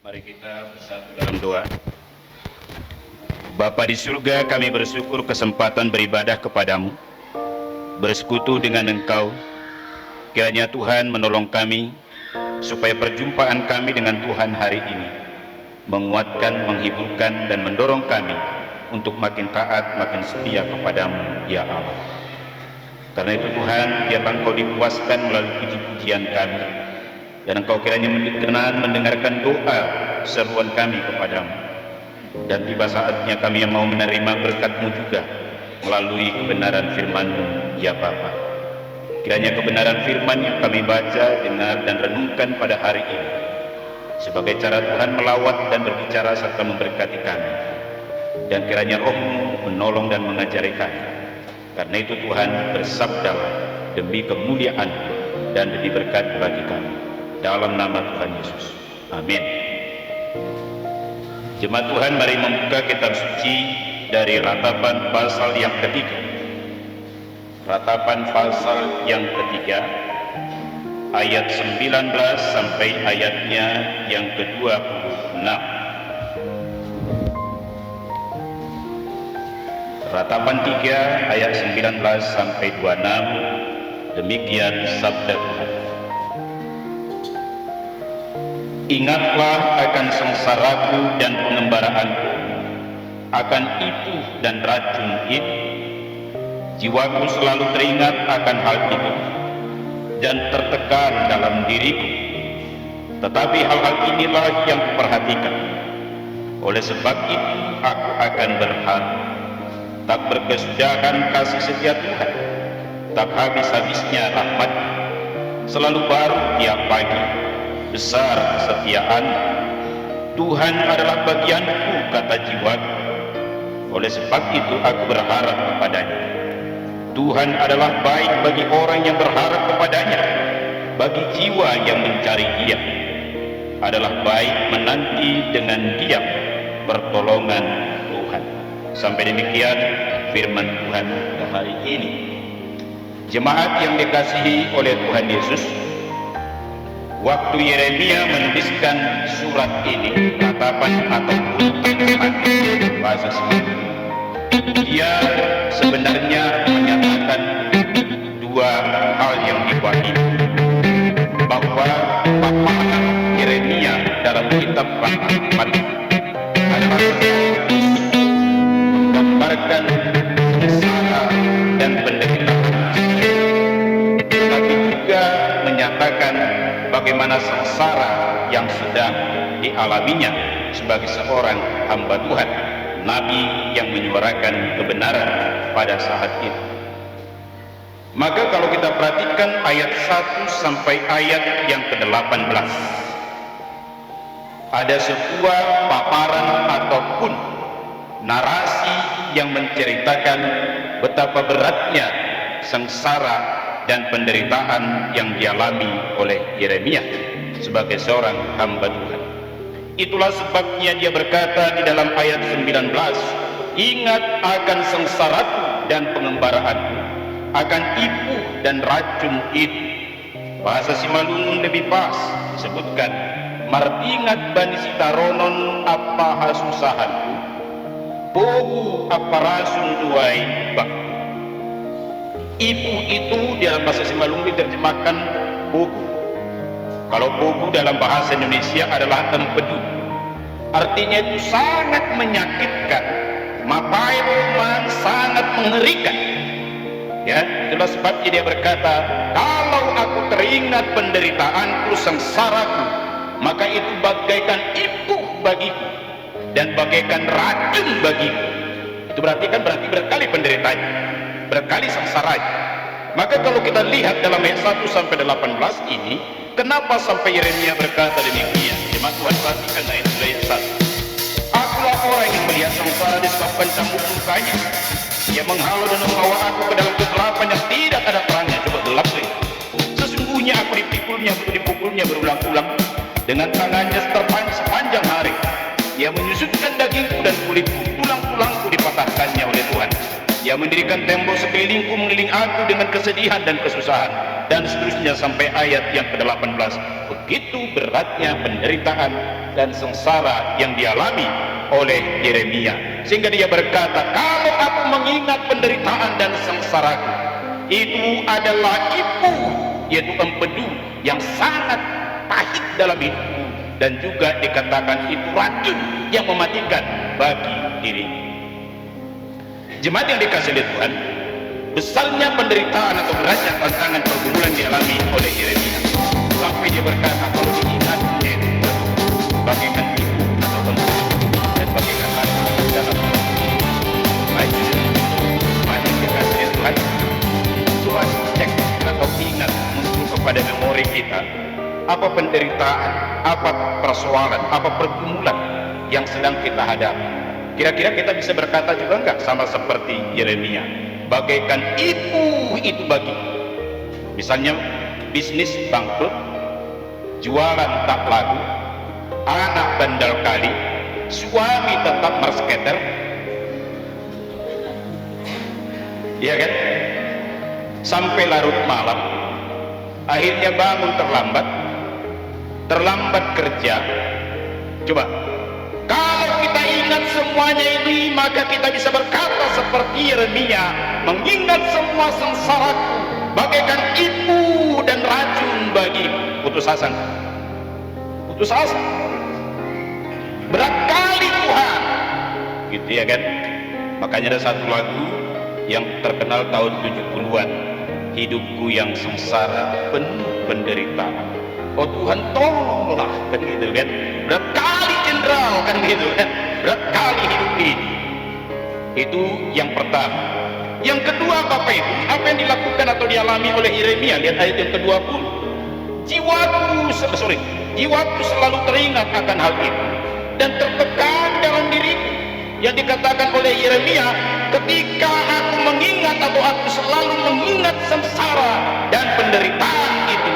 Mari kita bersatu dalam doa. Bapa di surga, kami bersyukur kesempatan beribadah kepadamu, bersekutu dengan Engkau. Kiranya Tuhan menolong kami, supaya perjumpaan kami dengan Tuhan hari ini menguatkan, menghiburkan, dan mendorong kami untuk makin taat, makin setia kepadamu, ya Allah. Karena itu Tuhan, biarlah Engkau dipuaskan melalui puji-pujian kami, dan Engkau kiranya berkenan mendengarkan doa seruan kami kepadamu. Dan tiba saatnya kami yang mau menerima berkat-Mu juga melalui kebenaran firman-Mu, ya Bapa. Kiranya kebenaran firman yang kami baca, dengar, dan renungkan pada hari ini sebagai cara Tuhan melawat dan berbicara serta memberkati kami. Dan kiranya Roh-Mu menolong dan mengajari kami. Karena itu Tuhan, bersabdalah demi kemuliaan dan demi berkat bagi kami. Dalam nama Tuhan Yesus. Amin. Jemaat Tuhan, mari membuka kitab suci dari Ratapan pasal yang ketiga. Ratapan pasal yang ketiga, ayat 19 sampai ayatnya yang ke-26. Ratapan 3 ayat 19 sampai 26. Demikian sabda Tuhan. Ingatlah akan sengsaraku dan pengembaraanku, akan ibu dan racun itu. Jiwaku selalu teringat akan hal itu dan tertekan dalam diriku. Tetapi hal-hal inilah yang kuperhatikan. Oleh sebab itu aku akan berharap. Tak berkesudahan kasih setia Tuhan, tak habis-habisnya rahmat-Nya. Selalu baru tiap pagi, besar kesetiaan. Tuhan adalah bagianku, kata jiwaku. Oleh sebab itu aku berharap kepadanya. Tuhan adalah baik bagi orang yang berharap kepadanya, bagi jiwa yang mencari Dia. Adalah baik menanti dengan diam pertolongan Tuhan. Sampai demikian firman Tuhan hari ini. Jemaat yang dikasihi oleh Tuhan Yesus, waktu Yeremia menuliskan surat ini, ratapan ataupun bahasa Sunda, dia sebenarnya menyatakan dua hal yang diwakili, bahwa paparan Yeremia dalam kitab Ratapan adalah menggambarkan sengsara dan penderitaan, tapi juga menyatakan bagaimana sengsara yang sedang dialaminya sebagai seorang hamba Tuhan, nabi yang menyuarakan kebenaran pada saat itu. Maka kalau kita perhatikan ayat 1 sampai ayat yang ke-18, ada sebuah paparan ataupun narasi yang menceritakan betapa beratnya sengsara dan penderitaan yang dialami oleh Yeremia sebagai seorang hamba Tuhan. Itulah sebabnya dia berkata di dalam ayat 19, ingat akan sengsaraku dan pengembaraanku, akan ibu dan racun itu. Bahasa Simalungun lebih pas disebutkan, martingat bani sitaronon apa hasusahanku, bogu apa rasun duai bak. Ibu itu dalam bahasa Simalungun diterjemahkan bogu. Kalau bogu dalam bahasa Indonesia adalah empedu. Artinya itu sangat menyakitkan, mapaeman sangat mengerikan. Ya, itulah sebabnya dia berkata, kalau aku teringat penderitaanku, sengsaraku, maka itu bagaikan ibu bagiku dan bagaikan racun bagiku. Itu berarti berkali penderitaannya, berkali sengsaranya. Maka kalau kita lihat dalam ayat 1 sampai 18 ini, kenapa sampai Yeremia berkata demikian? Jemaat Tuhan, perhatikan ayat 1. Akulah orang yang melihat sengsara disebabkan cambuk mukanya. Dia menghalau dan membawa aku ke dalam kegelapan yang tidak ada terangnya. Coba gelap itu. Sesungguhnya aku dipukulnya berulang-ulang dengan tangannya sepanjang hari. Dia menyusutkan dagingku dan kulitku, tulang-tulangku dipatahkannya oleh Tuhan. Dia mendirikan tembok sekelilingku mengelilingi aku dengan kesedihan dan kesusahan. Dan seterusnya sampai ayat yang ke-18. begitu beratnya penderitaan dan sengsara yang dialami oleh Yeremia, sehingga dia berkata, kalau aku mengingat penderitaan dan sengsaraku, itu adalah ibu, yaitu empedu yang sangat pahit dalam hidupku, dan juga dikatakan itu racun yang mematikan bagi diriku. Jemaat yang dikasihi oleh Tuhan, besarnya penderitaan atau beratnya tantangan pergumulan dialami oleh Yeremia, sampai dia berkata, kalau diingat bagaikan ibu atau empedu, dan bagaikan racun dalam banyak dikasihi Tuhan. Coba cek atau ingat muncul kepada memori kita, apa penderitaan, apa persoalan, apa pergumulan yang sedang kita hadapi. Kira-kira kita bisa berkata juga enggak sama seperti Yeremia, bagaikan ibu itu bagi. Misalnya bisnis bangkrut, jualan tak laku, anak bandel kali, suami tetap marsketer, iya kan? Sampai larut malam, akhirnya bangun terlambat kerja. Coba, kalau kita ingat semuanya ini, maka kita bisa berkata seperti Yeremia, mengingat semua sengsaraku bagaikan ibu dan racun bagi. Putus asa, berat kali Tuhan, gitu ya kan? Makanya ada satu lagu yang terkenal tahun 70-an, hidupku yang sengsara penuh penderitaan, oh Tuhan tolonglah, kan gitu kan? Berat kali jenderal, kan gitu kan? Berat kali hidup ini. Itu yang pertama. Yang kedua, Bapak Ibu, apa yang dilakukan atau dialami oleh Yeremia? Lihat ayat yang ke-20. Jiwaku selalu teringat akan hal itu dan tertekan dalam diriku. Yang dikatakan oleh Yeremia, ketika aku mengingat atau aku selalu mengingat sengsara dan penderitaan itu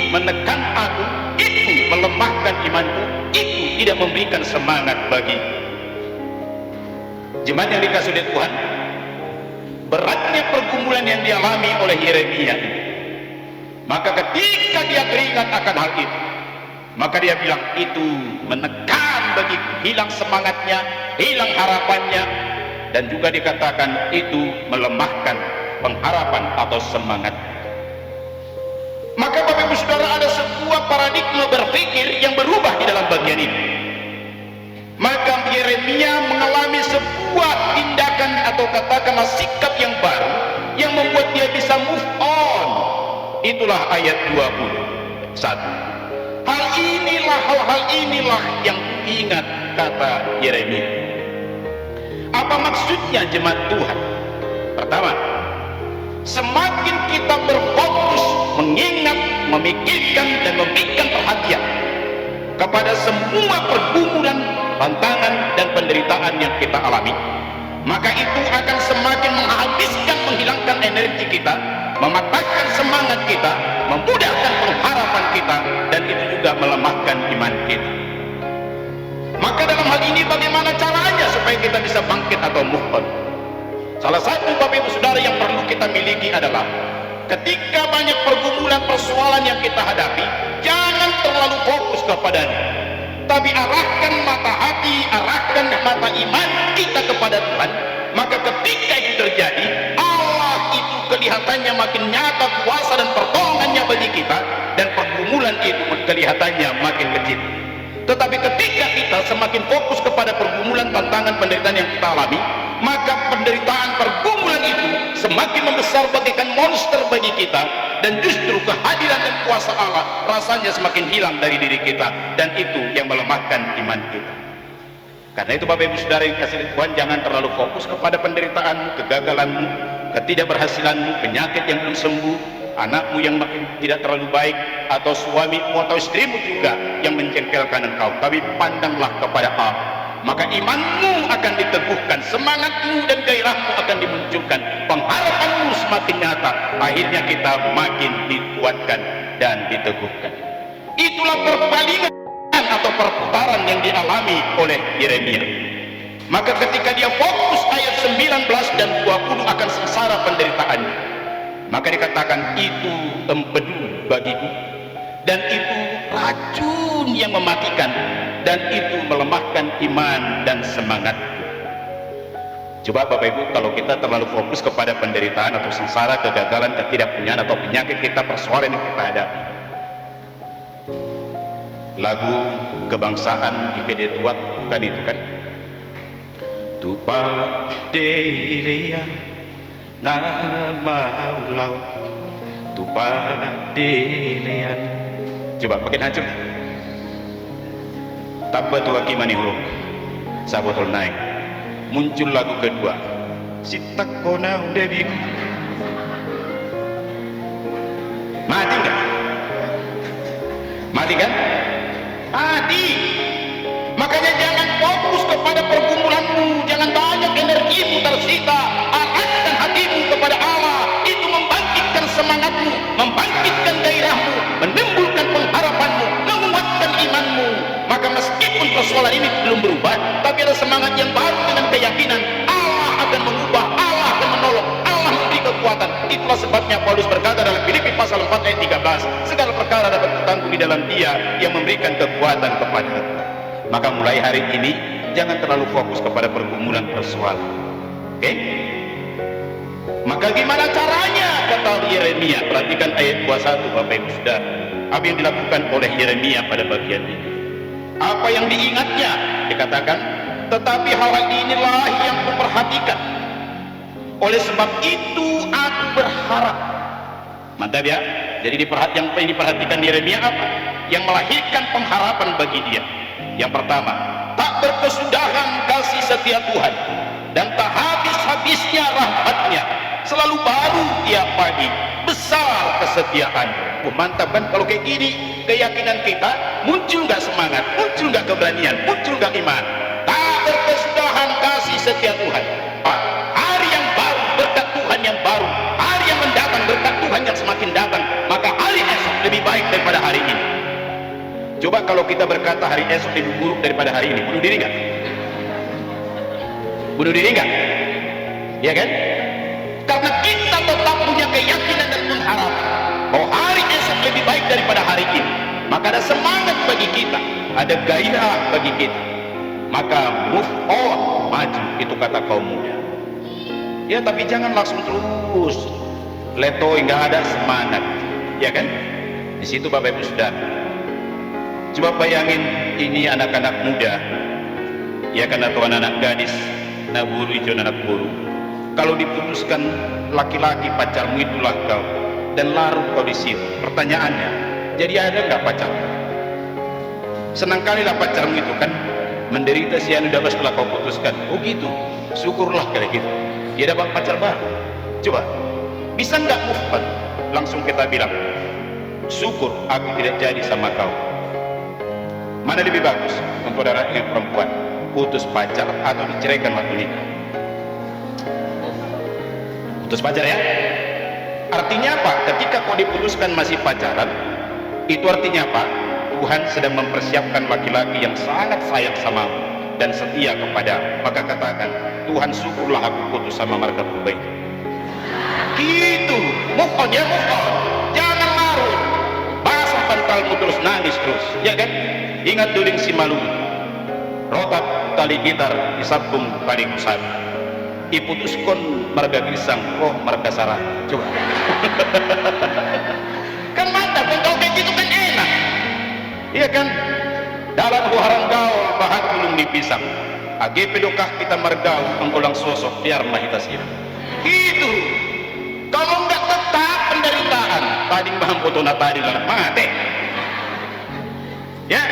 menekan aku, itu melemahkan imanku, itu tidak memberikan semangat bagi. Jemaat yang dikasihi oleh Tuhan, beratnya pergumulan yang dialami oleh Yeremia ini, maka ketika dia teringat akan hal itu, maka dia bilang itu menekan bagiku, hilang semangatnya, hilang harapannya, dan juga dikatakan itu melemahkan pengharapan atau semangat. Maka Bapak Ibu Saudara, ada sebuah paradigma berpikir yang berubah di dalam bagian ini. Maka Yeremia mengalami sebuah tindakan atau katakanlah sikap yang baru yang membuat dia bisa move on. Itulah ayat 21. Hal-hal inilah yang ingat, kata Yeremia. Apa maksudnya jemaat Tuhan? Pertama, semakin kita berfokus mengingat, memikirkan dan memberikan perhatian kepada semua pergumulan, tantangan dan penderitaan yang kita alami, maka itu akan semakin menghabiskan, menghilangkan energi kita, mematahkan semangat kita, memudahkan pengharapan kita, dan itu juga melemahkan iman kita. Maka dalam hal ini bagaimana caranya supaya kita bisa bangkit atau move on? Salah satu Bapak Ibu Saudara yang perlu kita miliki adalah ketika banyak pergumulan, persoalan yang kita hadapi, jangan terlalu fokus kepadanya, tapi arahkan mata hati, arahkan mata iman kita kepada Tuhan. Maka ketika itu terjadi, Allah itu kelihatannya makin nyata kuasa dan pertolongannya bagi kita, dan pergumulan itu kelihatannya makin kecil. Tetapi ketika kita semakin fokus kepada pergumulan, tantangan, penderitaan yang kita alami, maka penderitaan, pergumulan itu semakin membesar bagaikan monster bagi kita, dan justru kehadiran dan kuasa Allah rasanya semakin hilang dari diri kita, dan itu yang melemahkan iman kita. Karena itu Bapak Ibu Saudara yang kasih Tuhan, jangan terlalu fokus kepada penderitaan, kegagalanmu, ketidakberhasilanmu, penyakit yang belum sembuh, anakmu yang makin tidak terlalu baik, atau suamimu atau istrimu juga yang mencengkelkan engkau. Tapi pandanglah kepada Allah, maka imanmu akan diteguhkan, semangatmu dan gairahmu akan dimunculkan, pengharapanmu semakin nyata, akhirnya kita makin dikuatkan dan diteguhkan. Itulah perpalingan atau perputaran yang dialami oleh Yeremia. Maka ketika dia fokus ayat 19 dan 20 akan sengsara penderitaannya, maka dikatakan itu empedu bagiku, dan itu racun yang mematikan, dan itu melemahkan iman dan semangat. Coba Bapak Ibu, kalau kita terlalu fokus kepada penderitaan atau sengsara, kegagalan, ketidakpunyaan atau penyakit kita, persoalan yang kita hadapi. Lagu kebangsaan IPD Tuak kan itu kan, Tupa Delia nama ulau Tupa Delia. Coba makin hancur. Tabba tuwa kimani huruf sabotol naik. Muncul lagu kedua, Sitak kona debi. Mati kan? Mati kan? Mati. Makanya jangan fokus kepada pergumulanmu, jangan banyak energimu tersita. Arahkan hatimu kepada Allah. Itu membangkitkan semangatmu, membangkitkan gairahmu, menimbulkan pengharapanmu, menguatkan imanmu. Maka meskipun persoalan ini belum berubah, tapi ada semangat yang baru dengan keyakinan Allah akan mengubah, Allah akan menolong, Allah memberi kekuatan. Itulah sebabnya Paulus berkata dalam Filipi pasal 4 ayat 13, segala perkara dapat tertanggung di dalam Dia yang memberikan kekuatan kepada kita. Maka mulai hari ini jangan terlalu fokus kepada pergumulan persoalan. Oke? Maka gimana caranya, kata Yeremia? Perhatikan ayat 21 Bapak Ibu Saudara. Apa yang dilakukan oleh Yeremia pada bagian ini? Apa yang diingatnya? Dikatakan, tetapi hal inilah yang kuperhatikan. Oleh sebab itu aku berharap. Mantap ya. Jadi yang diperhatikan Yeremia apa? Yang melahirkan pengharapan bagi dia. Yang pertama, tak berkesudahan kasih setia Tuhan, dan tak habis-habisnya rahmatnya, selalu baru tiap pagi, besar kesetiaan. Mantap kan? Kalau kayak gini keyakinan kita, muncul nggak semangat, muncul nggak keberanian, muncul nggak iman. Tak berkesudahan kasih setia Tuhan. Hari yang baru, berkat Tuhan yang baru, hari yang mendatang, berkat Tuhan yang semakin datang. Maka hari esok lebih baik daripada hari ini. Coba kalau kita berkata hari esok lebih buruk daripada hari ini, bunuh diri nggak? Bunuh diri nggak? Ya kan? Karena kita tetap punya keyakinan dan pengharapan bahwa hari esok lebih baik daripada hari ini. Maka ada semangat bagi kita, ada gairah bagi kita. Maka move on, maju, itu kata kaum muda. Ya, tapi jangan langsung terus letoy, nggak ada semangat, ya kan? Di situ Bapak Ibu Saudara, coba bayangin ini anak-anak muda, ya kan, atau anak-anak gadis, anak buru hijau, anak buru. Kalau diputuskan laki-laki pacarmu itulah kau, dan larut kau di situ. Pertanyaannya, jadi ada nggak pacar? Senang kali lah pacarmu itu kan menderita sianida setelah kau putuskan. Oh gitu, syukurlah kayak gitu. Dia dapat pacar baru. Coba, bisa nggak move on? Langsung kita bilang, syukur aku tidak jadi sama kau. Mana lebih bagus untuk saudara yang perempuan, putus pacar atau diceraikan waktu nikah? Putus pacar ya. Artinya apa? Ketika kau diputuskan masih pacaran, itu artinya apa? Tuhan sedang mempersiapkan laki-laki yang sangat sayang samamu dan setia kepada. Maka katakan, Tuhan syukurlah aku putus sama marga purba itu. Gitu, move on ya, move on. Jangan larut, basah bantalmu terus, nangis terus, ya kan? Ingat duling si malu, rotak tali gitar disambung tali kusar, iputuskon marga gisang, roh marga sarah. Coba. Kan mantap, kalau kayak gitu kan enak, iya kan? Dalam buharan gaul bahat belum dipisang, age pedokah kita margau menggulang sosok biar mahita sirah. Gitu. Kalau nggak tetap penderitaan, tadi maham potona tadi lah mati. Ya,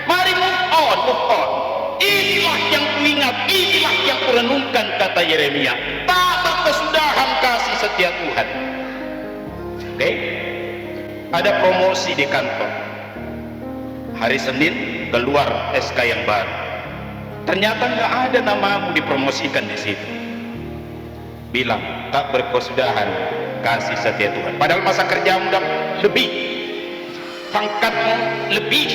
mari move on, move on. Inilah yang kuingat, inilah yang kurenungkan, kata Yeremia. Tak berkesudahan kasih setia Tuhan. Oke, ada promosi di kantor. Hari Senin keluar SK yang baru. Ternyata nggak ada namamu dipromosikan di situ. Bilang tak berkesudahan kasih setia Tuhan. Padahal masa kerjamu udah lebih, pangkatmu lebih,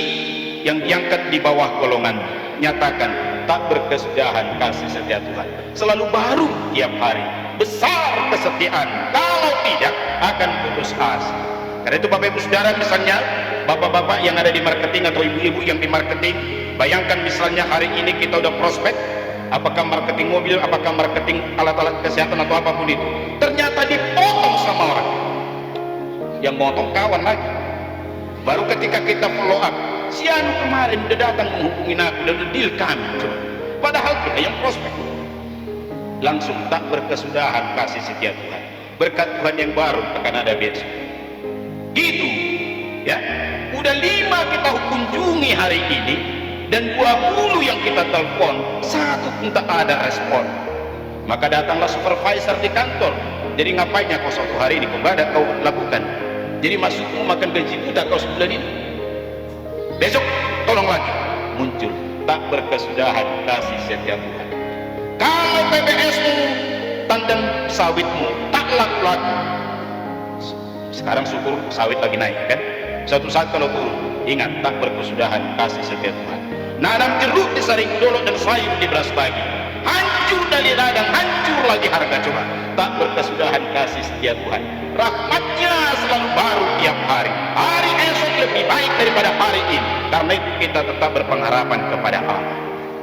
yang diangkat di bawah golongan. Nyatakan tak berkesudahan kasih setia Tuhan. Selalu baru tiap hari, besar kesetiaan. Kalau tidak akan putus asa. Karena itu Bapak Ibu Saudara, misalnya bapak-bapak yang ada di marketing atau ibu-ibu yang di marketing, bayangkan misalnya hari ini kita udah prospek, apakah marketing mobil, apakah marketing alat-alat kesehatan atau apapun itu, ternyata dipotong sama orang yang motong kawan lagi. Baru ketika kita follow up, si anu kemarin udah datang menghubungin aku dan udah deal kami, padahal kita yang prospek. Langsung tak berkesudahan kasih setia Tuhan, berkat Tuhan yang baru akan ada besok. Gitu ya, udah 5 kita kunjungi hari ini dan 20 yang kita telepon, 1 pun tak ada respon. Maka datanglah supervisor di kantor. Jadi ngapainnya kau suatu hari ini, kau gak ada kau lakukan? Jadi masukmu makan gaji buta kau sebulan ini, besok tolong lagi muncul. Tak berkesudahan kasih setia Tuhan. Kalau PBS-mu, tandang sawitmu tak laku-laku. Sekarang syukur sawit lagi naik kan, suatu saat kalau turun, ingat tak berkesudahan kasih setia Tuhan. Nanam jeruk di Sarigudolo dan sayur di beras pagi, hancur dari ladang, hancur lagi harga. Coba, tak berkesudahan kasih setia Tuhan. Rahmatnya selalu baru tiap hari. Hari esok lebih baik daripada hari ini. Karena itu kita tetap berpengharapan kepada Allah.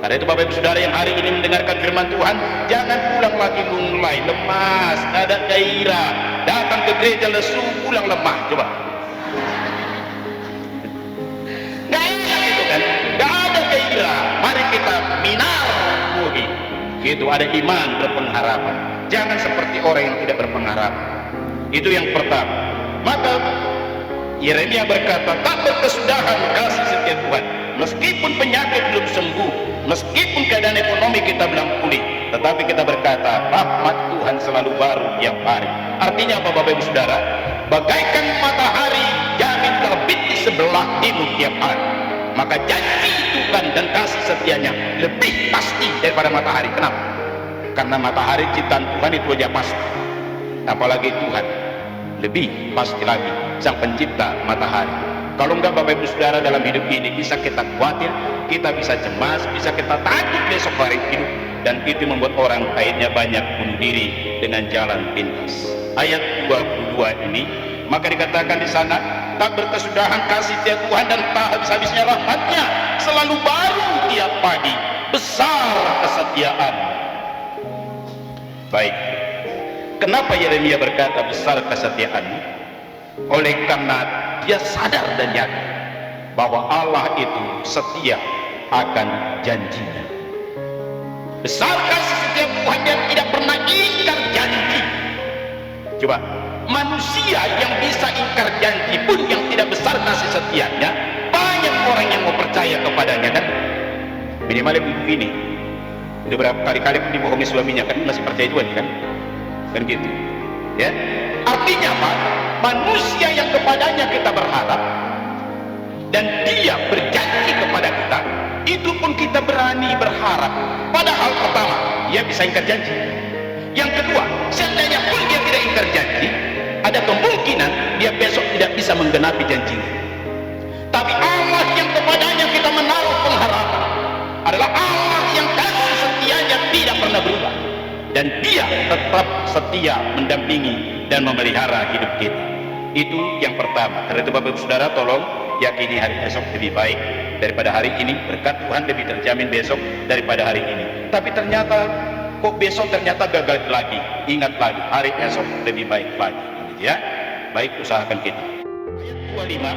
Karena itu Bapak Ibu Saudara yang hari ini mendengarkan firman Tuhan, jangan pulang lagi lunglai, lemas, ada gairah, datang ke gereja lesu, pulang lemah. Coba, gak enak itu kan, gak ada gairah. Mari kita minar muhi, gitu, ada iman berpengharapan. Jangan seperti orang yang tidak berpengharapan. Itu yang pertama. Maka Yeremia berkata, tak berkesudahan kasih setia Tuhan. Meskipun penyakit belum sembuh, meskipun keadaan ekonomi kita belum pulih, tetapi kita berkata, rahmat Tuhan selalu baru tiap hari. Artinya apa Bapak Ibu Saudara? Bagaikan matahari jamin terbit di sebelah timur tiap hari, maka janji Tuhan dan kasih setianya lebih pasti daripada matahari. Kenapa? Karena matahari ciptaan Tuhan itu aja pasti, apalagi Tuhan lebih pasti lagi, sang pencipta matahari. Kalau enggak Bapak Ibu Saudara, dalam hidup ini bisa kita khawatir, kita bisa cemas, bisa kita takut besok hari hidup, dan itu membuat orang akhirnya banyak bunuh diri dengan jalan pintas. Ayat 22 ini, maka dikatakan di sana, tak berkesudahan kasih setia Tuhan dan tak habis-habisnya rahmatnya, selalu baru tiap pagi, besar kesetiaan. Baik, kenapa Yeremia berkata besar kesetiaan? Oleh karena dia sadar dan yakin bahwa Allah itu setia akan janjinya. Besar kasih setia Tuhan yang tidak pernah ingkar janji. Coba, manusia yang bisa ingkar janji pun yang tidak besar kasih setianya, banyak orang yang mau percaya kepadanya kan. Minimal ibu ini udah berapa kali-kali pun dibohongi suaminya kan, masih percaya Tuhan kan, kan gitu ya. Artinya apa? Manusia yang kepadanya kita berharap dan dia berjanji kepada kita, itu pun kita berani berharap. Padahal pertama, dia bisa ingkar janji. Yang kedua, seandainya pun dia tidak ingkar janji, ada kemungkinan dia besok tidak bisa menggenapi janjinya. Tapi Allah yang kepadanya kita menaruh pengharapan adalah Allah yang kasih setianya tidak pernah berubah, dan dia tetap setia mendampingi dan memelihara hidup kita. Itu yang pertama. Karena itu Bapak Ibu Saudara, tolong yakini hari esok lebih baik daripada hari ini. Berkat Tuhan lebih terjamin besok daripada hari ini. Tapi ternyata kok besok ternyata gagal lagi. Ingat lagi, hari esok lebih baik lagi, ya. Baik, usahakan kita. Ayat 24.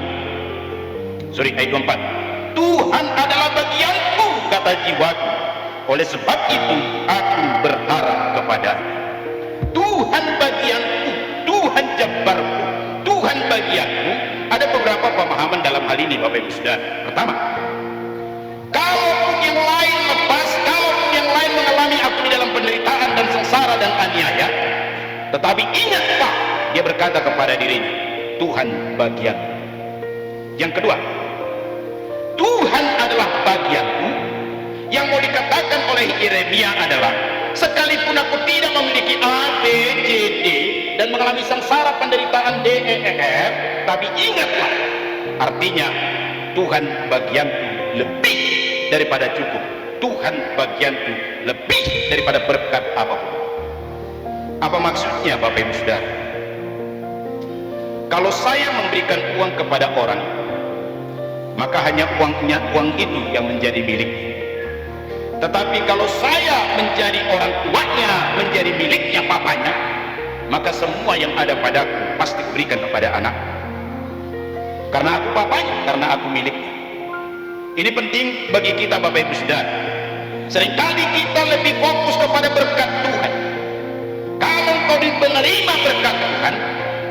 Tuhan adalah bagianku, kata jiwaku, oleh sebab itu aku berharap kepada-Nya. Tuhan bagianku, Tuhan jabarku, Tuhan bagianku. Ada beberapa pemahaman dalam hal ini Bapak Ibu Saudara. Pertama, kalaupun yang lain lepas, kalaupun yang lain mengalami aku di dalam penderitaan dan sengsara dan aniaya, tetapi ingatlah, dia berkata kepada dirinya, Tuhan bagian. Yang kedua, Tuhan adalah bagianku. Yang mau dikatakan oleh Yeremia adalah, sekalipun aku tidak memiliki A, B, C, D dan mengalami sengsara penderitaan D, E, F, tapi ingatlah, artinya Tuhan bagianku lebih daripada cukup. Tuhan bagianku lebih daripada berkat apapun. Apa maksudnya Bapak Ibu Saudara? Kalau saya memberikan uang kepada orang, maka hanya uang itu yang menjadi miliknya. Tetapi kalau saya menjadi orang tuanya, menjadi miliknya papanya, maka semua yang ada padaku pasti berikan kepada anak. Karena aku papanya, karena aku miliknya. Ini penting bagi kita Bapak Ibu Saudara. Seringkali kita lebih fokus kepada berkat Tuhan. Kalau kau menerima berkat Tuhan,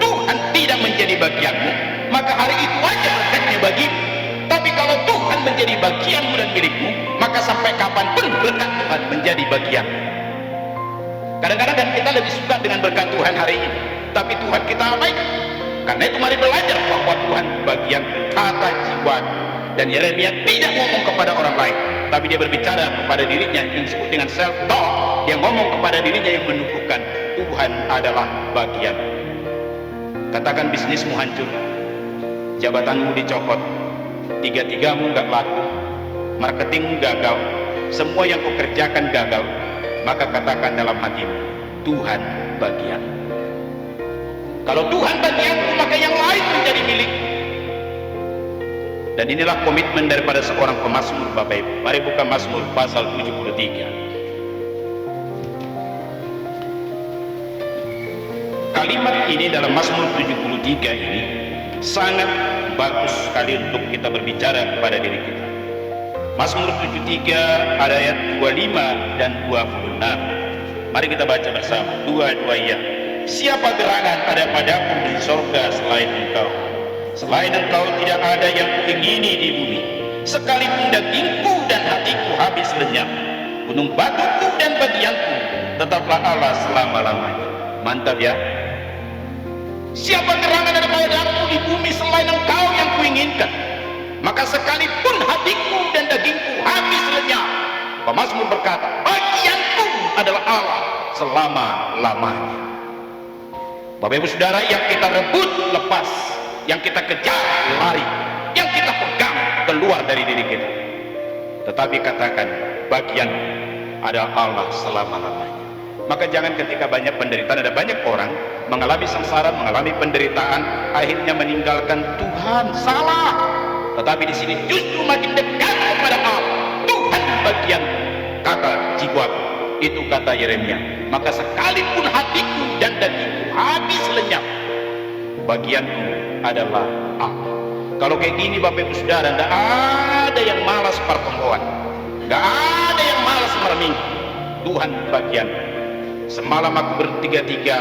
Tuhan tidak menjadi bagianmu, maka hari itu aja berkatnya bagimu. Tapi kalau Tuhan menjadi bagianmu dan milikmu, maka sampai kapanpun berkat Tuhan menjadi bagianmu. Kadang-kadang kan kita lebih suka dengan berkat Tuhan hari ini, tapi Tuhan kita abaikan. Karena itu mari belajar bahwa Tuhan bagian kata jiwa. Dan Yeremia tidak ngomong kepada orang lain, tapi dia berbicara kepada dirinya yang disebut dengan self talk. Dia ngomong kepada dirinya yang menunjukkan Tuhan adalah bagian. Katakan bisnismu hancur, jabatanmu dicopot, tiga-tigamu gak laku, marketingmu gagal, semua yang kau kerjakan gagal, maka katakan dalam hatimu, Tuhan bagian. Kalau Tuhan bagianmu, maka yang lain menjadi milik. Dan inilah komitmen daripada seorang pemazmur Bapak Ibu. Mari buka Mazmur pasal 73. Kalimat ini dalam Mazmur 73 ini sangat bagus sekali untuk kita berbicara kepada diri kita. Mazmur 73 ayat 25 dan 26. Mari kita baca bersama. Dua-duanya. Siapa gerangan ada padaku di sorga selain Engkau? Selain Engkau tidak ada yang kuingini di bumi. Sekalipun dagingku dan hatiku habis lenyap, gunung batuku dan bagianku tetaplah Allah selama-lamanya. Mantap ya. Siapa gerangan ada padaku di bumi selain Engkau yang kuinginkan? Maka sekalipun hatiku dan dagingku habis lenyap, pemazmur berkata, bagianku adalah Allah selama-lamanya. Bapak Ibu Saudara, yang kita rebut lepas, yang kita kejar lari, yang kita pegang keluar dari diri kita. Tetapi katakan, bagian adalah Allah selama-lamanya. Maka jangan ketika banyak penderitaan, ada banyak orang mengalami sengsara, mengalami penderitaan, akhirnya meninggalkan Tuhan. Salah. Tetapi di sini justru makin dekat kepada Allah. Tuhan bagian, kata jiwaku. Itu kata Yeremia. Maka sekalipun hatiku dan dagingku habis lenyap, bagianku adalah Allah. Kalau kayak gini Bapak Ibu Saudara, tidak ada yang malas pertemuan, tidak ada yang malas mereming. Tuhan bagian. Semalam aku bertiga-tiga,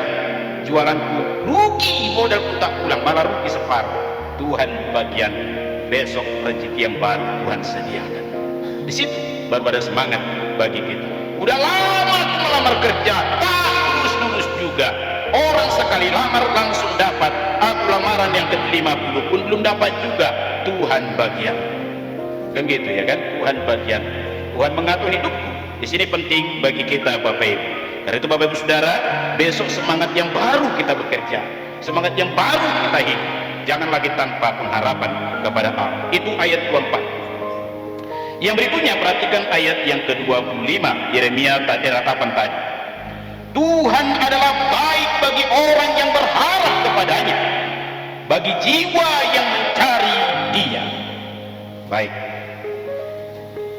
jualanku rugi, modal pun tak pulang, malah rugi separuh. Tuhan bagian. Besok rezeki yang baru Tuhan sediakan. Di situ baru ada semangat bagi kita. Udah lama aku melamar kerja, tak lulus juga. Orang sekali lamar langsung dapat. Aku lamaran yang ke-50 pun belum dapat juga. Tuhan bagian. Kan gitu ya kan? Tuhan bagian. Tuhan mengatur hidupku. Di sini penting bagi kita Bapak Ibu. Karena itu Bapak Ibu Saudara, besok semangat yang baru kita bekerja, semangat yang baru kita hidup. Jangan lagi tanpa pengharapan kepada Allah. Itu ayat 24. Yang berikutnya perhatikan ayat yang ke-25, Yeremia ratapan tadi. Tuhan adalah baik bagi orang yang berharap kepadanya, bagi jiwa yang mencari Dia. Baik.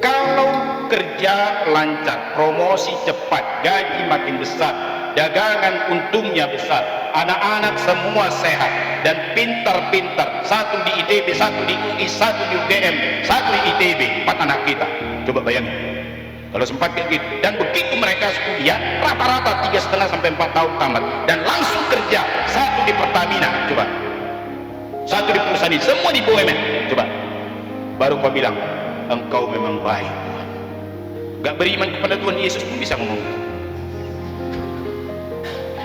Kalau kerja lancar, promosi cepat, gaji makin besar, dagangan untungnya besar, anak-anak semua sehat dan pintar-pintar, satu di ITB, satu di UI, satu di UGM, satu di ITB, 4 anak kita. Coba bayangin kalau sempat kayak gitu. Dan begitu mereka kuliah, rata-rata 3,5 sampai 4 tahun tamat dan langsung kerja, satu di Pertamina, coba, satu di perusahaan ini, semua di BUMN, coba, baru kau bilang engkau memang baik Tuhan. Gak beriman kepada Tuhan Yesus pun bisa ngomong itu.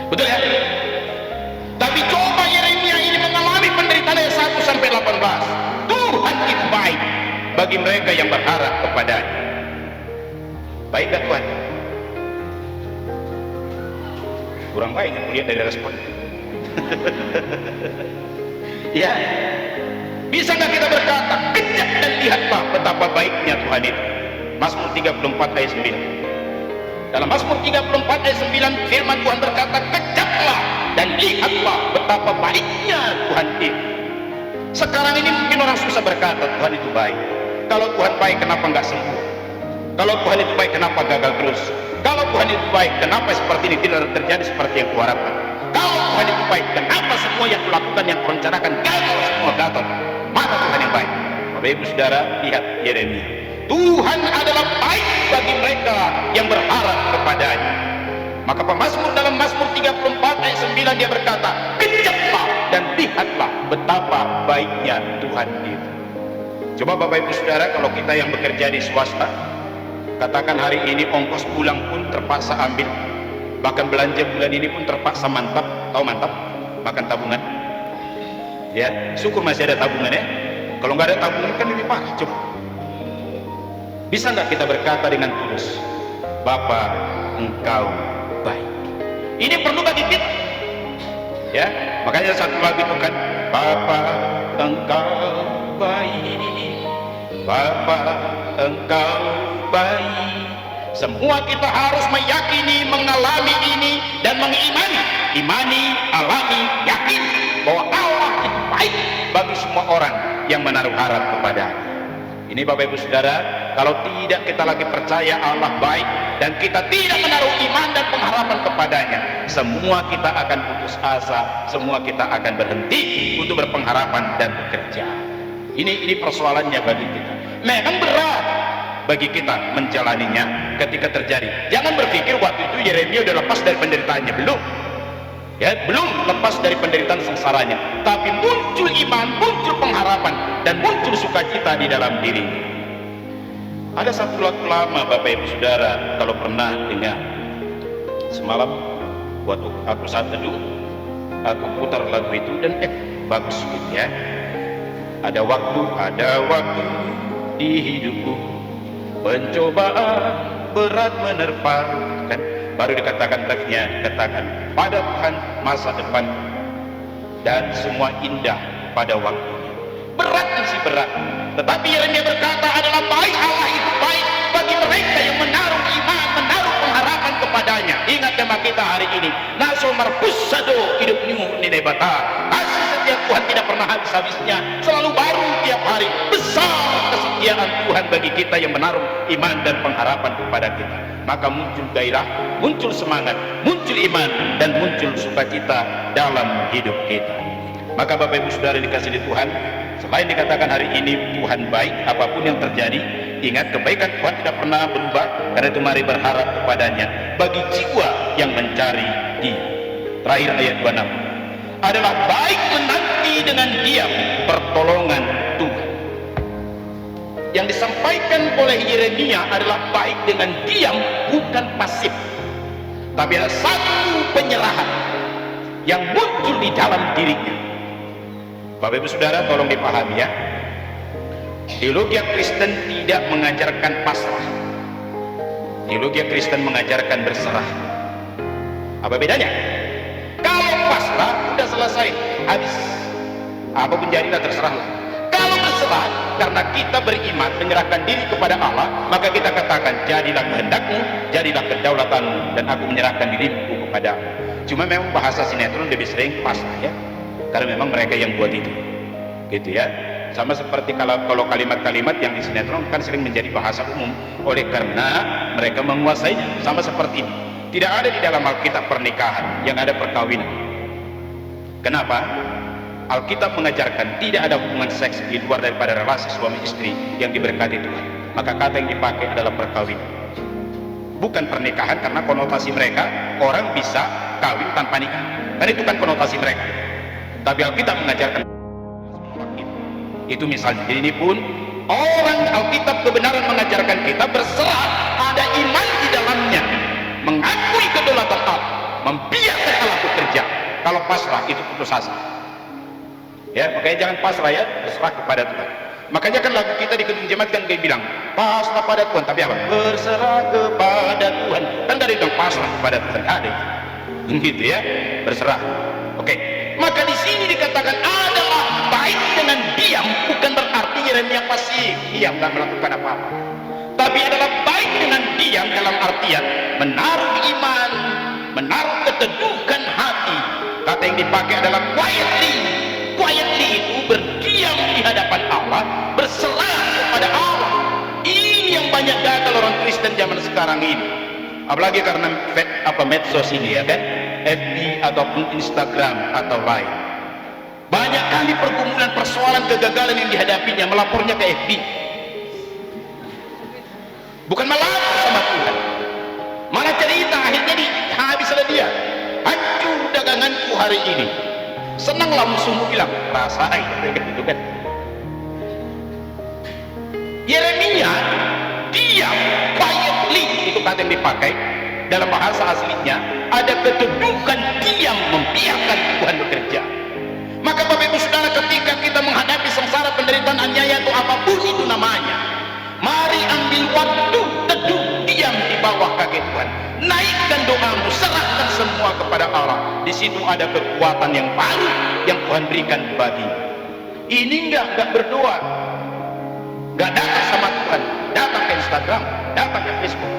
Betul ya? Tapi coba Yeremia ini mengalami penderitaan ayat 1 sampai 18. Tuhan itu baik bagi mereka yang berharap kepadanya. Baik gak Tuhan? Kurang baik aku lihat dari respon. Ya, bisa gak kita berkata, kejap dan lihatlah betapa baiknya Tuhan itu. Mazmur 34 ayat 9. Dalam Mazmur 34 ayat 9 firman Tuhan berkata, kejaplah dan lihatlah betapa baiknya Tuhan itu. Sekarang ini mungkin orang susah berkata Tuhan itu baik. Kalau Tuhan baik, kenapa nggak sembuh? Kalau Tuhan itu baik, kenapa gagal terus? Kalau Tuhan itu baik, kenapa seperti ini tidak terjadi seperti yang kuharapkan? Kalau Tuhan itu baik, kenapa semua yang kulakukan, yang kurencanakan gagal semua gagal? Mana Tuhan yang baik? Bapak Ibu Saudara, lihat Yeremia. Tuhan adalah baik bagi mereka yang berharap kepadanya. Maka pemazmur dalam Mazmur 34 ayat 9 dia berkata, kejaplah dan lihatlah betapa baiknya Tuhan itu. Coba Bapak Ibu Saudara, kalau kita yang bekerja di swasta, katakan hari ini ongkos pulang pun terpaksa ambil, bahkan belanja bulan ini pun terpaksa mantap. Tahu mantap? Makan tabungan. Ya, syukur masih ada tabungan ya. Kalau nggak ada tabungan kan lebih parah. Coba, bisa nggak kita berkata dengan tulus, Bapa Engkau baik? Ini perlu bagi kita. Ya, makanya satu lagu itu kan, Bapa Engkau baik, Bapa Engkau baik. Semua kita harus meyakini, mengalami ini dan mengimani, alami, yakin bahwa Allah itu baik bagi semua orang yang menaruh harap kepada. Ini Bapak Ibu Saudara, kalau tidak kita lagi percaya Allah baik dan kita tidak menaruh iman dan pengharapan kepadanya, semua kita akan putus asa, semua kita akan berhenti untuk berpengharapan dan bekerja. Ini persoalannya bagi kita. Memang berat bagi kita menjalaninya ketika terjadi. Jangan berpikir waktu itu Yeremia udah lepas dari penderitaannya, belum. Ya, belum lepas dari penderitaan sengsaranya, tapi muncul iman, muncul pengharapan, dan muncul sukacita di dalam dirinya. Ada satu lagu lama Bapak Ibu Saudara, kalau pernah dengar, semalam waktu aku saat teduh, aku putar lagu itu dan bagus gitu ya. Ada waktu di hidupku, pencobaan berat menerpa, kan? Baru dikatakan tagnya, katakan pada Tuhan masa depan dan semua indah pada waktunya. Berat sih berat, tetapi Yeremia berkata adalah baik, Allah itu baik bagi mereka yang menaruh iman, menaruh pengharapan kepadanya. Ingat tema kita hari ini, naso marpusado hidupmu nilai bata. Kasih setia Tuhan tidak pernah habis-habisnya, selalu baru tiap hari. Besar kesetiaan Tuhan bagi kita yang menaruh iman dan pengharapan kepada kita. Maka muncul gairah, muncul semangat, muncul iman, dan muncul sukacita dalam hidup kita. Maka Bapak Ibu Saudara dikasih di Tuhan, selain dikatakan hari ini Tuhan baik, apapun yang terjadi, ingat kebaikan Tuhan tidak pernah berubah. Karena itu mari berharap kepadanya bagi jiwa yang mencari Dia. Terakhir ayat 26, adalah baik menanti dengan diam pertolongan Tuhan. Yang disampaikan oleh Yeremia adalah baik dengan diam, bukan pasif, tapi ada satu penyerahan yang muncul di dalam dirinya. Bapak Ibu Saudara, tolong dipahami ya, teologi Kristen tidak mengajarkan pasrah, teologi Kristen mengajarkan berserah. Apa bedanya? Kalau pasrah udah selesai, habis, apapun jadilah terserahlah. Kalau berserah, karena kita beriman, menyerahkan diri kepada Allah, maka kita katakan, jadilah kehendakmu, jadilah kedaulatanmu, dan aku menyerahkan diriku kepadamu. Cuma memang bahasa sinetron lebih sering pasrah ya, karena memang mereka yang buat itu, gitu ya. Sama seperti kalau kalimat-kalimat yang di sinetron kan sering menjadi bahasa umum, oleh karena mereka menguasainya. Sama seperti ini, tidak ada di dalam Alkitab pernikahan, yang ada perkawinan. Kenapa? Alkitab mengajarkan tidak ada hubungan seks di luar daripada relasi suami istri yang diberkati Tuhan. Maka kata yang dipakai adalah perkawinan, bukan pernikahan, karena konotasi mereka orang bisa kawin tanpa nikah, karena itu kan konotasi mereka. Tapi Alkitab mengajarkan itu misalnya. Jadi ini pun orang Alkitab kebenaran mengajarkan kita berserah, ada iman di dalamnya, mengakui kedaulatan Allah, membiarkan Allah bekerja. Kalau pasrah itu putus asa. Ya, makanya jangan pasrah ya, berserah kepada Tuhan. Makanya kan lagu kita di gedung jemaat kan dia bilang pasrah pada Tuhan, tapi apa? Berserah kepada Tuhan. Kan dari bilang pasrah kepada Tuhan, ada itu. Gitu ya, berserah. Oke. Maka di sini dikatakan adalah baik dengan diam, bukan berarti Yeremia pasif, diam nggak melakukan apa-apa. Tapi adalah baik dengan diam dalam artian menaruh iman, menaruh keteduhan hati. Kata yang dipakai adalah quietly. Quietly itu berdiam Allah, berserah kepada Allah. Ini yang banyak gagal orang Kristen zaman sekarang ini, apalagi karena medsos ini ya kan, FB ataupun Instagram atau lain. Banyak kali pergumulan, persoalan, kegagalan yang dihadapinya, melapornya ke FB, bukan melapor sama Tuhan, malah cerita akhirnya habislah dia, hancur daganganku hari ini. Senang langsung bilang, rasain gitu kan. Yeremia diam, quietly, itu kata yang dipakai dalam bahasa aslinya, ada kedudukan diam, membiarkan Tuhan bekerja. Maka Bapak Ibu Saudara, ketika kita menghadapi sengsara, penderitaan, aniaya atau apapun itu namanya, mari ambil waktu teduh, diam di bawah kaki Tuhan, naikkan doamu, serahkan semua kepada Allah. Di situ ada kekuatan yang baru yang Tuhan berikan bagi. Ini enggak berdoa, enggak datang sama Tuhan, datang ke Instagram, datang ke Facebook,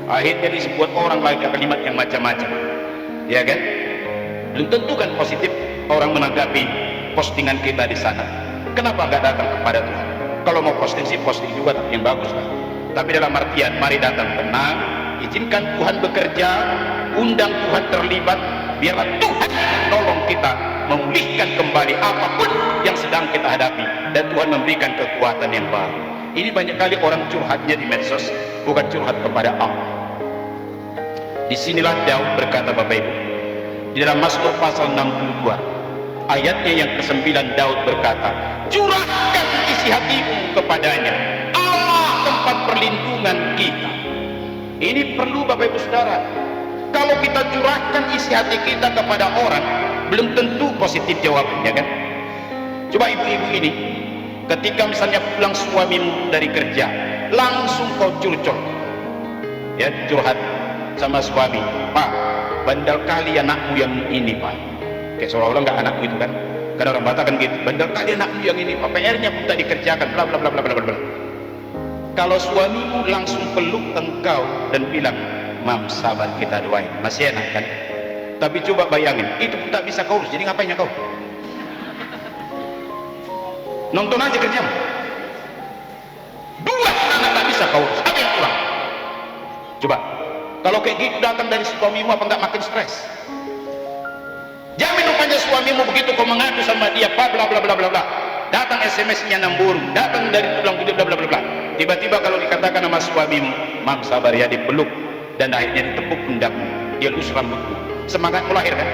akhirnya disebut orang lagi kalimat yang macam-macam, ya kan? Belum tentu kan positif orang menanggapi postingan kita di sana. Kenapa enggak datang kepada Tuhan? Kalau mau posting sih posting juga, tapi yang bagus lah. Tapi dalam artian, mari datang tenang, izinkan Tuhan bekerja, undang Tuhan terlibat, biarlah Tuhan menolong kita memulihkan kembali apapun yang sedang kita hadapi, dan Tuhan memberikan kekuatan yang baru. Ini banyak kali orang curhatnya di medsos, bukan curhat kepada Allah. Disinilah Daud berkata, Bapak Ibu, di dalam Mazmur pasal 62 ayatnya yang ke-9, Daud berkata, curahkan isi hatimu kepadanya, Allah tempat perlindungan kita. Ini perlu Bapak Ibu Saudara. Kalau kita curahkan isi hati kita kepada orang, belum tentu positif jawabannya kan. Coba ibu-ibu ini, ketika misalnya pulang suamimu dari kerja, langsung kau curcol, ya, curhat sama suami, Pak, bandel kali anakmu yang ini Pak. Kayak seolah-olah nggak anakmu itu kan. Karena orang Batak kan gitu, bandel kali anakmu yang ini Pak, PR-nya pun tak dikerjakan, bla bla bla bla bla bla. Kalau suamimu langsung peluk engkau dan bilang, Mam, sabar, kita doain, masih enak kan? Tapi coba bayangin, itu pun tak bisa kau urus, jadi ngapainnya kau? Nonton aja kerjamu. Dua anak tak bisa kau urus, apa yang kurang? Coba, kalau kayak gitu datang dari suamimu, apa enggak makin stres? Jamin rupanya suamimu begitu kau mengadu sama dia, bla bla bla bla bla bla, datang SMS-nya nambur, datang dari tulang video bla bla bla bla. Tiba-tiba kalau dikatakan sama suamimu, Mam, sabar ya, dipeluk dan akhirnya ditepuk pundakmu, dia lus rambutmu, semangat melahir kan?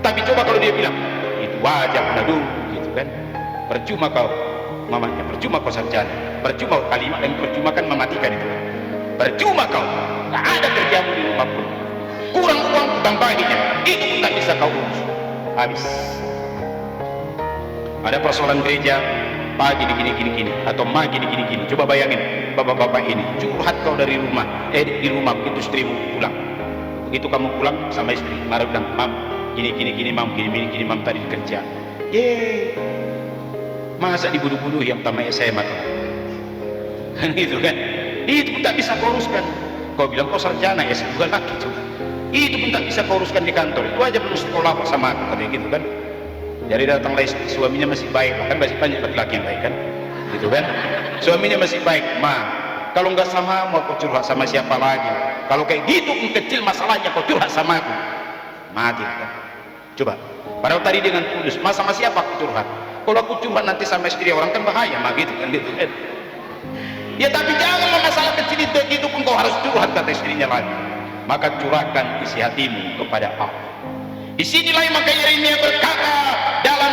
Tapi coba kalau dia bilang, itu wajah aduh, gitu kan? Percuma kau mamanya, percuma kau sarjana, percuma kalimat yang percuma kan mematikan itu. Percuma kau, tak ada kerjamu di rumah pun, kurang uang tambahinya, itu pun tak bisa kau urus, habis. Ada persoalan gereja, pagi gini, atau ma gini. Coba bayangin, bapak-bapak ini curhat kau dari rumah, di rumah begitu istrimu pulang. Begitu kamu pulang sama istri, marah bilang, Mam, gini, Mam, gini, Mam, tadi kerja. Masa dibunuh-bunuh yang tamat SMA tuh? Kan gitu kan? Itu pun tak bisa kau uruskan. Kau bilang kau sarjana, ya juga lagi coba. Itu pun tak bisa kau uruskan di kantor. Itu aja belum sekolah sama aku, katanya gitu kan? Jadi datanglah istri, suaminya masih baik, bahkan masih banyak laki-laki yang baik kan, gitu kan? Suaminya masih baik, Ma, kalau nggak sama mau kau curhat sama siapa lagi? Kalau kayak gitu pun kecil masalahnya kau curhat sama aku, mati kan? Coba, padahal tadi dengan tulus, mas sama siapa aku curhat? Kalau aku curhat nanti sama istri orang kan bahaya, Ma, gitu kan? Ya tapi jangan masalah kecil itu gitu pun kau harus curhat, kata istrinya lagi. Maka curahkan isi hatimu kepada Allah. Disinilah maka Yeremia berkata, dalam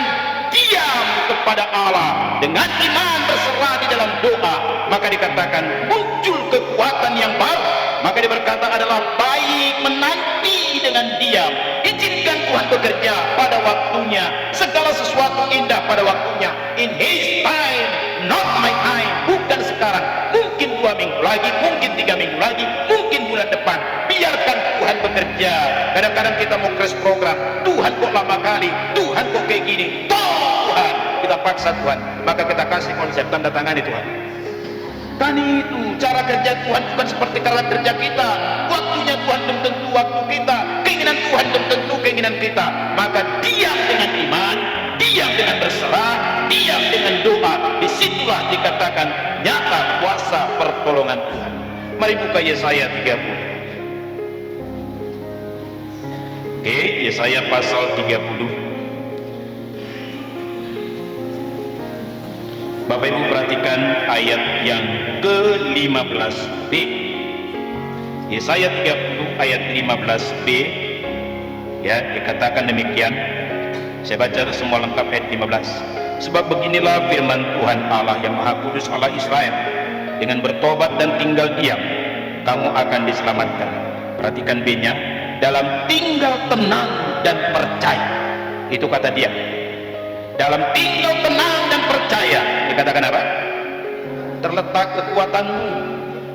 diam kepada Allah, dengan iman berserah di dalam doa, maka dikatakan muncul kekuatan yang baru. Maka dia berkata adalah baik menanti dengan diam, izinkan Tuhan bekerja pada waktunya, segala sesuatu indah pada waktunya, in His time, not my time. Bukan sekarang, mungkin 2 minggu lagi, mungkin 3 minggu lagi, mungkin bulan depan. Biarkan Tuhan bekerja. Kadang-kadang kita mau crash program, Tuhan kok lama kali, Tuhan kok kayak gini, Tuhan, kita paksa Tuhan, maka kita kasih konsep tanda tangan di Tuhan. Kan itu cara kerja Tuhan, bukan seperti cara kerja kita. Waktunya Tuhan belum tentu waktu kita, keinginan Tuhan belum tentu keinginan kita. Maka diam dengan iman, diam dengan berserah, diam dengan doa. Di situ dikatakan nyata kuasa pertolongan Tuhan. Mari buka Yesaya 30. Oke, Yesaya pasal 30. Bapak Ibu perhatikan ayat yang ke-15b. Yesaya 30 ayat 15b, ya, dikatakan demikian. Saya baca semua lengkap ayat 15. Sebab beginilah firman Tuhan Allah yang Maha Kudus, Allah Israel, dengan bertobat dan tinggal diam kamu akan diselamatkan. Perhatikan B-nya, dalam tinggal tenang dan percaya. Itu kata dia, dalam tinggal tenang dan percaya. Dikatakan apa? Terletak kekuatanmu.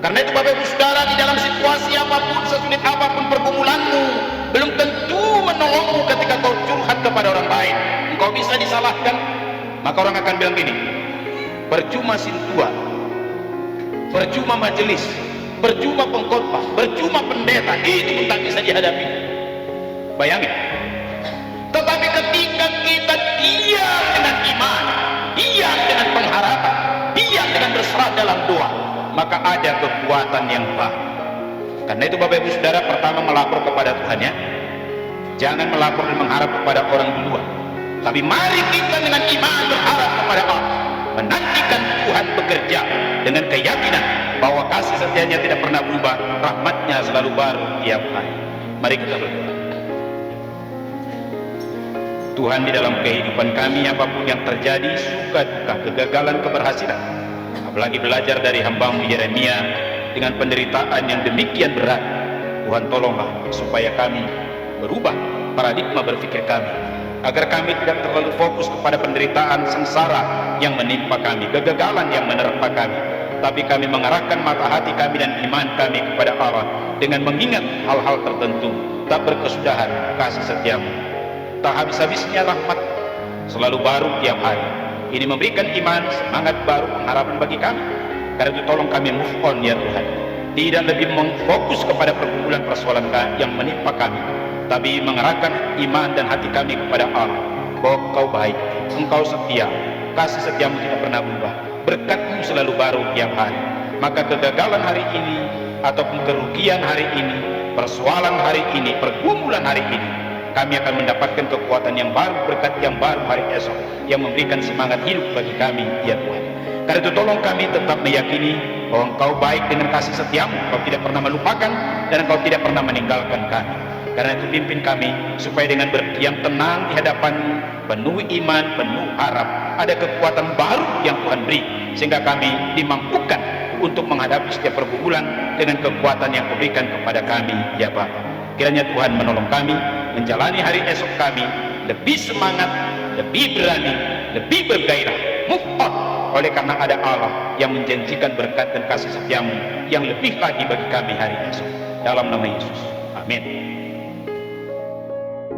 Karena itu Bapak Ibu Saudara, di dalam situasi apapun, sesulit apapun pergumulanmu, belum tentu menolongmu ketika kau curhat kepada orang lain. Engkau bisa disalahkan, maka orang akan bilang gini, percuma sintua, percuma majelis, percuma pengkhotbah, percuma pendeta, itu pun tak bisa dihadapi. Bayangin. Tetapi ketika kita diam dengan iman, diam dengan pengharapan, diam dengan berserah dalam doa, maka ada kekuatan yang baru. Karena itu Bapak Ibu Saudara, pertama melapor kepada Tuhan, ya. Jangan melapor dan mengharap kepada orang duluan, tapi mari kita dengan iman berharap kepada Allah, menantikan Tuhan bekerja dengan keyakinan bahwa kasih setianya tidak pernah berubah, rahmatnya selalu baru tiap hari. Mari kita berdoa. Tuhan, di dalam kehidupan kami apapun yang terjadi, suka duka, kegagalan, keberhasilan, apalagi belajar dari hamba-Mu Yeremia dengan penderitaan yang demikian berat, Tuhan tolonglah supaya kami berubah paradigma berpikir kami, agar kami tidak terlalu fokus kepada penderitaan sengsara yang menimpa kami, kegagalan yang menerpa kami, tapi kami mengarahkan mata hati kami dan iman kami kepada Allah dengan mengingat hal-hal tertentu. Tak berkesudahan kasih setiamu, tak habis-habisnya rahmat, selalu baru tiap hari. Ini memberikan iman, semangat baru, pengharapan bagi kami. Karena itu tolong kami move on, ya Tuhan, tidak lebih memfokus kepada pergumulan persoalan yang menimpa kami, tapi mengarahkan iman dan hati kami kepada Allah, bahwa Engkau baik, Engkau setia, kasih setiamu tidak pernah berubah, berkat-Mu selalu baru tiap hari. Maka kegagalan hari ini ataupun kerugian hari ini, persoalan hari ini, pergumulan hari ini, kami akan mendapatkan kekuatan yang baru, berkat yang baru hari esok, yang memberikan semangat hidup bagi kami, ya Tuhan. Karena itu tolong kami tetap meyakini bahwa Engkau baik dengan kasih setiamu, Engkau tidak pernah melupakan, dan Engkau tidak pernah meninggalkan kami. Karena itu pimpin kami supaya dengan berdiam tenang di hadapan-Mu, penuh iman, penuh harap, ada kekuatan baru yang Tuhan beri, sehingga kami dimampukan untuk menghadapi setiap pergumulan dengan kekuatan yang Kau berikan kepada kami, ya Bapa. Kiranya Tuhan menolong kami menjalani hari esok kami lebih semangat, lebih berani, lebih bergairah, move on, oleh karena ada Allah yang menjanjikan berkat dan kasih setiamu yang lebih lagi bagi kami hari esok. Dalam nama Yesus, amin.